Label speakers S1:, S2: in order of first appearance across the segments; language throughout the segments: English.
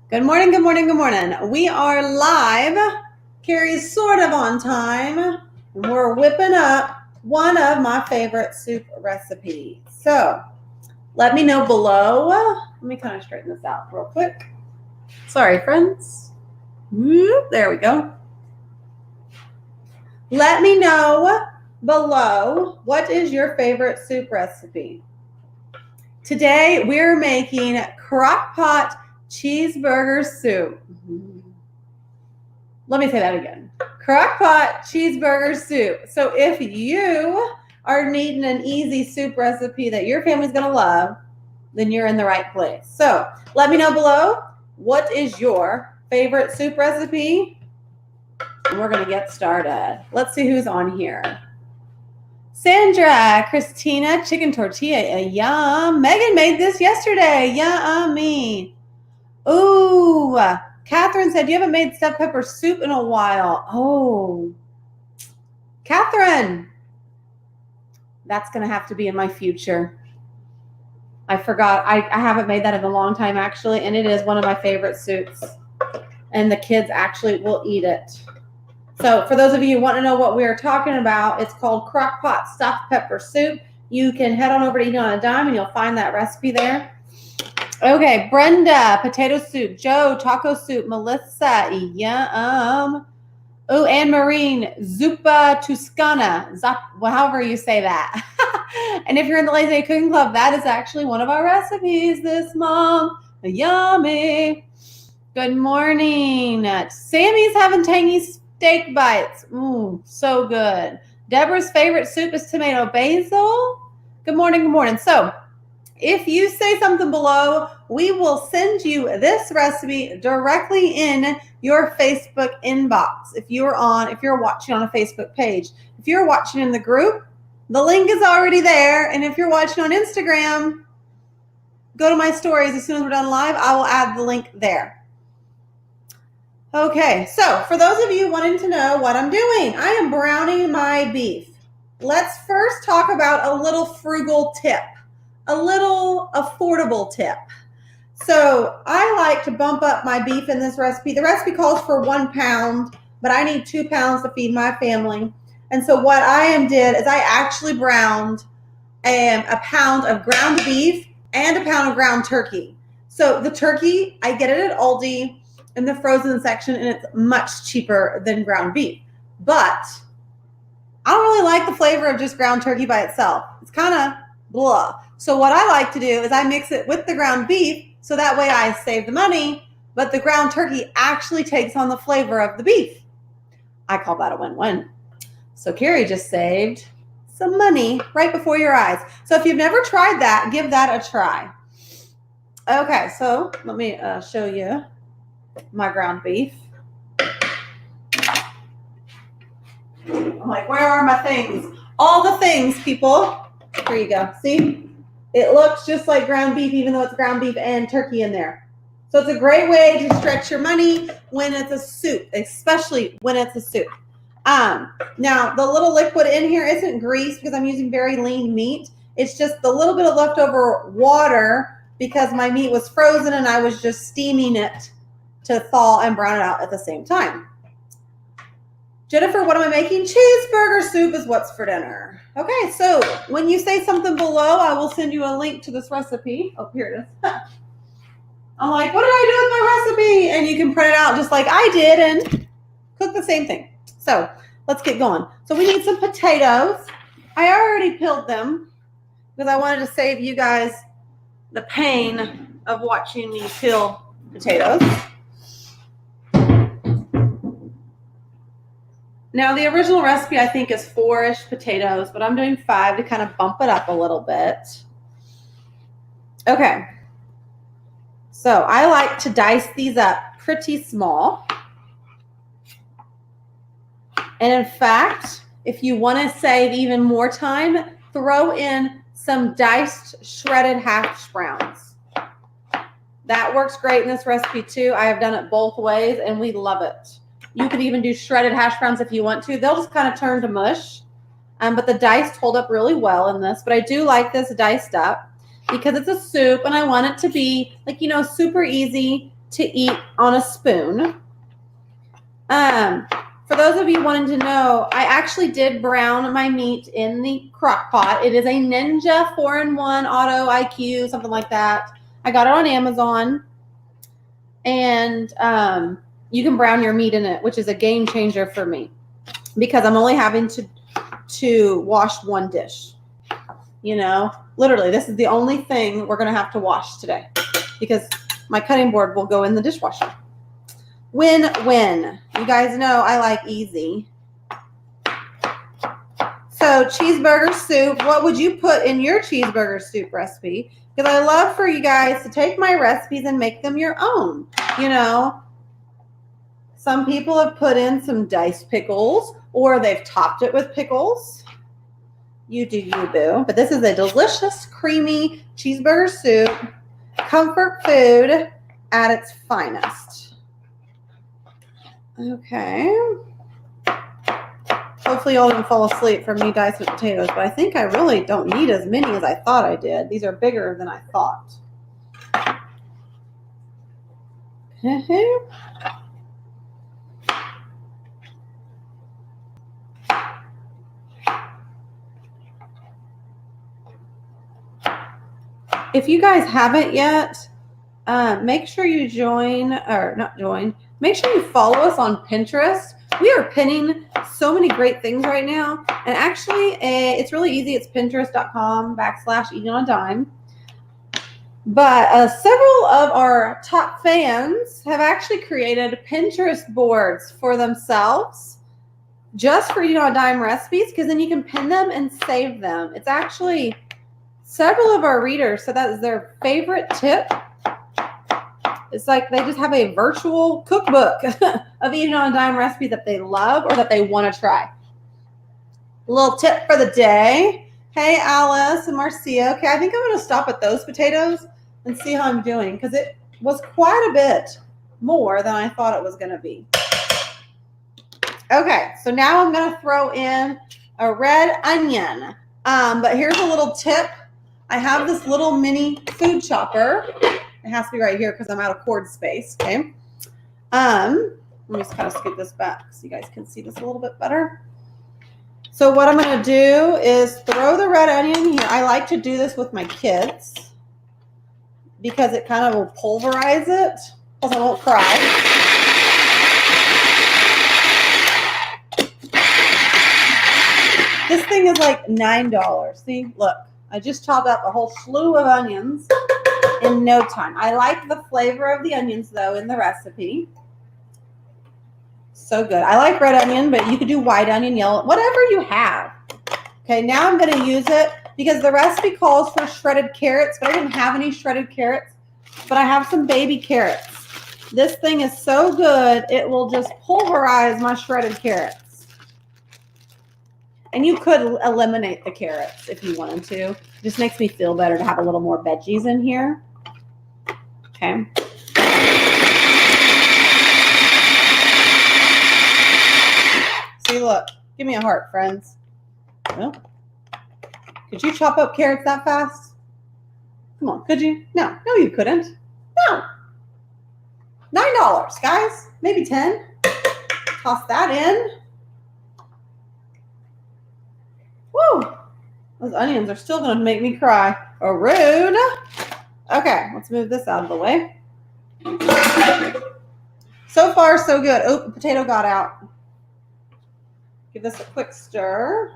S1: Good morning, good morning, good morning. We are live. Carrie's sort of on time. We're whipping up one of my favorite soup recipes. So let me know below. Let me kind of straighten this out real quick. Sorry, friends. There we go. Let me know below what is your favorite soup recipe. Today we're making crock pot cheeseburger soup. Let me say that again. Crock pot cheeseburger soup. So if you are needing an easy soup recipe that your family's going to love, then you're in the right place. So let me know below, what is your favorite soup recipe? And we're going to get started. Let's see who's on here. Sandra, Christina, chicken tortilla, yum. Megan made this yesterday, yummy. Ooh, Catherine said, you haven't made stuffed pepper soup in a while. Oh, Catherine, that's going to have to be in my future. I forgot. I haven't made that in a long time, actually, and it is one of my favorite soups. And the kids actually will eat it. So for those of you who want to know what we are talking about, it's called crock pot stuffed pepper soup. You can head on over to Eating on a Dime, and you'll find that recipe there. Okay, Brenda, potato soup. Joe, taco soup. Melissa, yum. Oh, Anne Marine, zuppa tuscana. However you say that. And if you're in the Lazy Cooking Club, that is actually one of our recipes this month. Yummy. Good morning. Sammy's having tangy steak bites. Ooh, so good. Deborah's favorite soup is tomato basil. Good morning, good morning. So, if you say something below, we will send you this recipe directly in your Facebook inbox. If you're watching on a Facebook page. If you're watching in the group, the link is already there. And if you're watching on Instagram, go to my stories. As soon as we're done live, I will add the link there. Okay, so for those of you wanting to know what I'm doing, I am browning my beef. Let's first talk about a little frugal tip. A little affordable tip. So I like to bump up my beef in this recipe. The recipe calls for 1 pound, but I need 2 pounds to feed my family. And so what I did is I actually browned a pound of ground beef and a pound of ground turkey. So the turkey, I get it at Aldi in the frozen section, and it's much cheaper than ground beef. But I don't really like the flavor of just ground turkey by itself. It's kind of blah. So what I like to do is I mix it with the ground beef, so that way I save the money, but the ground turkey actually takes on the flavor of the beef. I call that a win-win. So Carrie just saved some money right before your eyes. So if you've never tried that, give that a try. Okay, so let me show you my ground beef. I'm like, where are my things? All the things, people. Here you go. See? It looks just like ground beef, even though it's ground beef and turkey in there. So it's a great way to stretch your money when it's a soup, especially when it's a soup. Now, the little liquid in here isn't grease because I'm using very lean meat. It's just the little bit of leftover water because my meat was frozen and I was just steaming it to thaw and brown it out at the same time. Jennifer, what am I making? Cheeseburger soup is what's for dinner. Okay, so when you say something below, I will send you a link to this recipe. Oh, here it is. I'm like, what did I do with my recipe? And you can print it out just like I did and cook the same thing. So let's get going. So we need some potatoes. I already peeled them because I wanted to save you guys the pain of watching me peel potatoes. Now, the original recipe, I think, is 4-ish potatoes, but I'm doing 5 to kind of bump it up a little bit. Okay. So I like to dice these up pretty small. And in fact, if you want to save even more time, throw in some diced shredded hash browns. That works great in this recipe too. I have done it both ways, and we love it. You could even do shredded hash browns if you want to. They'll just kind of turn to mush. But the diced hold up really well in this. But I do like this diced up because it's a soup and I want it to be like, super easy to eat on a spoon. For those of you wanting to know, I actually did brown my meat in the crock pot. It is a Ninja 4-in-1 Auto IQ, something like that. I got it on Amazon. And you can brown your meat in it, which is a game changer for me because I'm only having to wash one dish. You know, literally, this is the only thing we're going to have to wash today because my cutting board will go in the dishwasher. Win-win. You guys know I like easy. So cheeseburger soup, what would you put in your cheeseburger soup recipe? Because I love for you guys to take my recipes and make them your own. You know, some people have put in some diced pickles or they've topped it with pickles. You do you, boo. But this is a delicious, creamy cheeseburger soup. Comfort food at its finest. Okay. Hopefully y'all didn't fall asleep from me dicing potatoes, but I think I really don't need as many as I thought I did. These are bigger than I thought. If you guys haven't yet, make sure you make sure you follow us on Pinterest. We are pinning so many great things right now. And actually, it's really easy. It's pinterest.com/eating on a dime. But several of our top fans have actually created Pinterest boards for themselves just for eating on a dime recipes, because then you can pin them and save them. It's actually several of our readers said that is their favorite tip. It's like they just have a virtual cookbook of eating on a dime recipes that they love or that they want to try. A little tip for the day. Hey, Alice and Marcia. Okay, I think I'm going to stop at those potatoes and see how I'm doing because it was quite a bit more than I thought it was going to be. Okay, so now I'm going to throw in a red onion. But here's a little tip. I have this little mini food chopper. It has to be right here because I'm out of cord space, okay? Let me just kind of scoot this back so you guys can see this a little bit better. So what I'm going to do is throw the red onion here. I like to do this with my kids because it kind of will pulverize it, plus I won't cry. This thing is like $9. See, look, I just chopped up a whole slew of onions in no time. I like the flavor of the onions though in the recipe. So good. I like red onion, but you could do white onion, yellow, whatever you have. Okay, now I'm going to use it because the recipe calls for shredded carrots, but I didn't have any shredded carrots, but I have some baby carrots. This thing is so good, it will just pulverize my shredded carrots. And you could eliminate the carrots if you wanted to. It just makes me feel better to have a little more veggies in here. Okay. See, look. Give me a heart, friends. Well, could you chop up carrots that fast? Come on, could you? No, you couldn't. No. $9, guys. Maybe 10. Toss that in. Woo! Those onions are still going to make me cry. Oh, rude. Okay, let's move this out of the way. So far, so good. Oh, the potato got out. Give this a quick stir.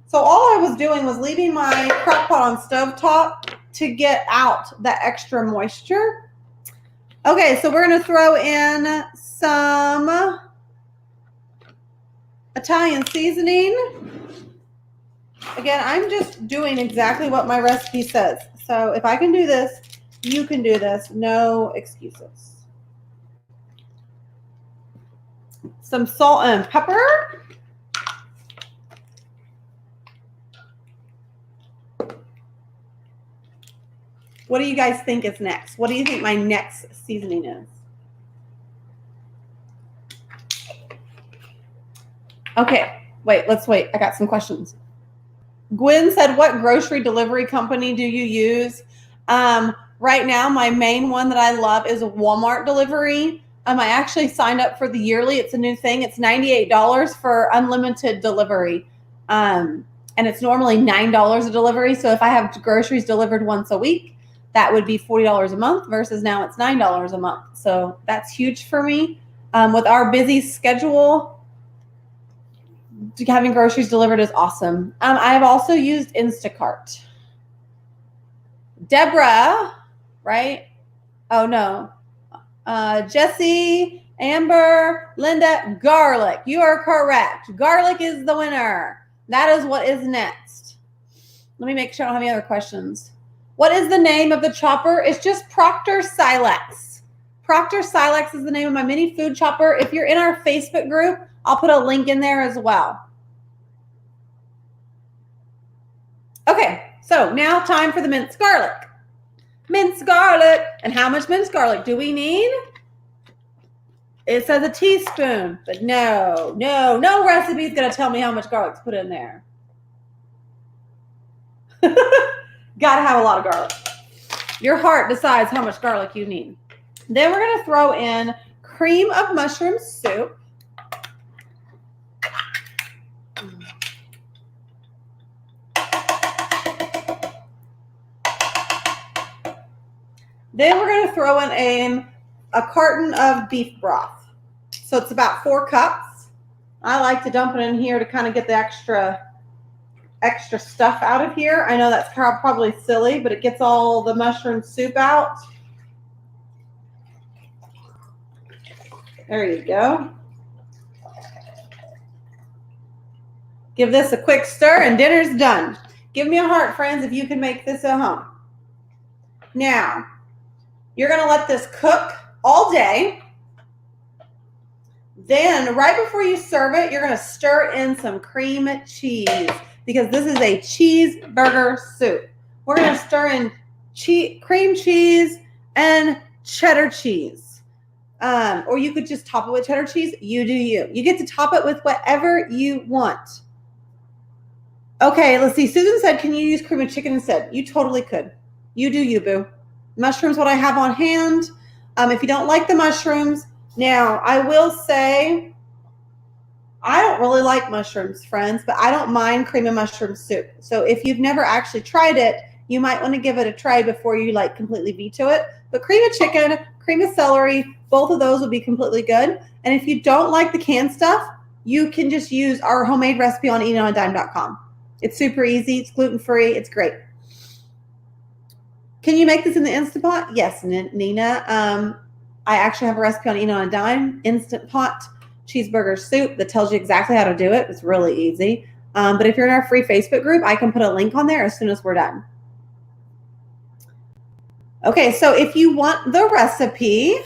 S1: So all I was doing was leaving my crock pot on stovetop to get out that extra moisture. Okay, so we're going to throw in some Italian seasoning. Again, I'm just doing exactly what my recipe says. So if I can do this, you can do this. No excuses. Some salt and pepper. What do you guys think is next? What do you think my next seasoning is? Okay, let's wait. I got some questions. Gwen said, what grocery delivery company do you use? Right now, my main one that I love is Walmart delivery. I actually signed up for the yearly. It's a new thing. It's $98 for unlimited delivery. And it's normally $9 a delivery. So if I have groceries delivered once a week, that would be $40 a month versus now it's $9 a month. So that's huge for me. With our busy schedule, having groceries delivered is awesome. I have also used Instacart. Deborah, right? Oh, no. Jesse, Amber, Linda, garlic. You are correct. Garlic is the winner. That is what is next. Let me make sure I don't have any other questions. What is the name of the chopper? It's just Proctor Silex. Proctor Silex is the name of my mini food chopper. If you're in our Facebook group, I'll put a link in there as well. Okay, so now time for the minced garlic. Minced garlic. And how much minced garlic do we need? It says a teaspoon, but no recipe is going to tell me how much garlic to put in there. Got to have a lot of garlic. Your heart decides how much garlic you need. Then we're going to throw in cream of mushroom soup. Then we're going to throw in a carton of beef broth. So it's about 4 cups. I like to dump it in here to kind of get the extra stuff out of here. I know that's probably silly, but it gets all the mushroom soup out. There you go. Give this a quick stir and dinner's done. Give me a heart, friends, if you can make this at home. Now, you're going to let this cook all day. Then, right before you serve it, you're going to stir in some cream cheese because this is a cheeseburger soup. We're going to stir in cream cheese and cheddar cheese. Or you could just top it with cheddar cheese. You do you. You get to top it with whatever you want. Okay, let's see. Susan said, can you use cream of chicken instead? You totally could. You do you, boo. Mushrooms, what I have on hand. If you don't like the mushrooms, now I will say I don't really like mushrooms, friends, but I don't mind cream of mushroom soup. So if you've never actually tried it, you might want to give it a try before you like completely veto it. But cream of chicken, cream of celery, both of those will be completely good. And if you don't like the canned stuff, you can just use our homemade recipe on eatonadime.com. It's super easy. It's gluten-free. It's great. Can you make this in the Instant Pot? Yes, Nina. I actually have a recipe on Eat on a Dime, Instant Pot cheeseburger soup that tells you exactly how to do it. It's really easy. But if you're in our free Facebook group, I can put a link on there as soon as we're done. Okay, so if you want the recipe,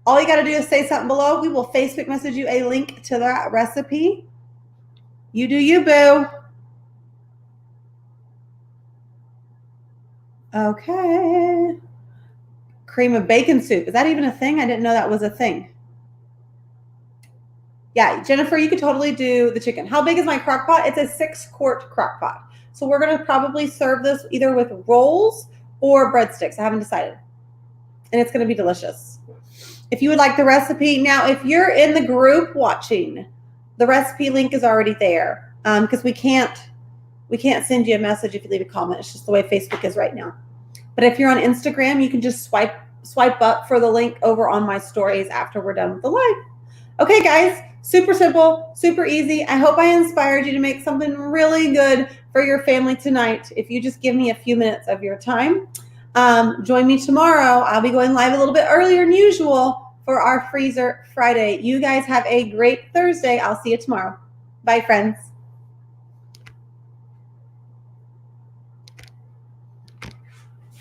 S1: all you got to do is say something below. We will Facebook message you a link to that recipe. You do you, boo. Okay. Cream of bacon soup. Is that even a thing? I didn't know that was a thing. Yeah, Jennifer, you could totally do the chicken. How big is my crock pot? It's a 6-quart crock pot. So we're going to probably serve this either with rolls or breadsticks. I haven't decided. And it's going to be delicious. If you would like the recipe. Now, if you're in the group watching, the recipe link is already there because we can't send you a message if you leave a comment. It's just the way Facebook is right now. But if you're on Instagram, you can just swipe up for the link over on my stories after we're done with the live. Okay, guys, super simple, super easy. I hope I inspired you to make something really good for your family tonight. If you just give me a few minutes of your time, join me tomorrow. I'll be going live a little bit earlier than usual for our Freezer Friday. You guys have a great Thursday. I'll see you tomorrow. Bye, friends.